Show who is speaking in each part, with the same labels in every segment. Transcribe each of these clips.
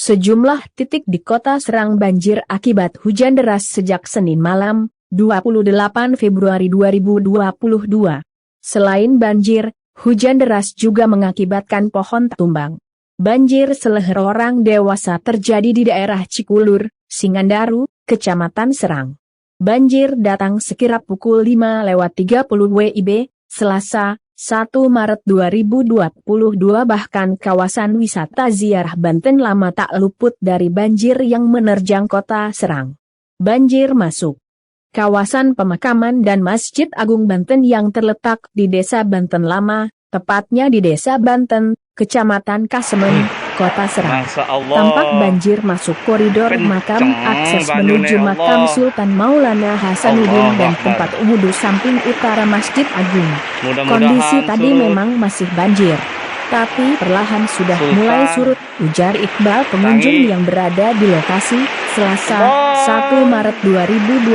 Speaker 1: Sejumlah titik di Kota Serang banjir akibat hujan deras sejak Senin malam, 28 Februari 2022. Selain banjir, hujan deras juga mengakibatkan pohon tumbang. Banjir seleher orang dewasa terjadi di daerah Cikulur, Singandaru, Kecamatan Serang. Banjir datang sekira pukul 5:30 WIB, Selasa, 1 Maret 2022. Bahkan kawasan wisata Ziarah Banten Lama tak luput dari banjir yang menerjang Kota Serang. Banjir masuk kawasan pemakaman dan Masjid Agung Banten yang terletak di Desa Banten Lama, tepatnya di Desa Banten, Kecamatan Kasemen, Kota Serang. Tampak banjir masuk koridor makam, akses menuju makam Sultan Maulana Hasanuddin dan tempat wudhu samping utara Masjid Agung. Kondisi tadi memang masih banjir, tapi perlahan sudah mulai surut, ujar Iqbal pengunjung yang berada di lokasi. Selasa, 1 Maret 2022.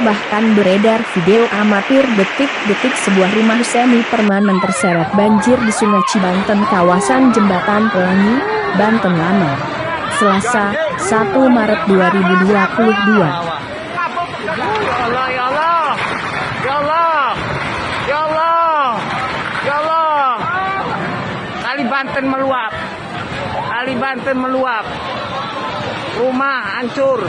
Speaker 1: Bahkan beredar video amatir detik-detik sebuah rumah semi permanen terseret banjir di Sungai Cibanten, kawasan Jembatan Pelangi, Banten Lama. Selasa, 1 Maret 2022.
Speaker 2: Kali Banten meluap, rumah hancur.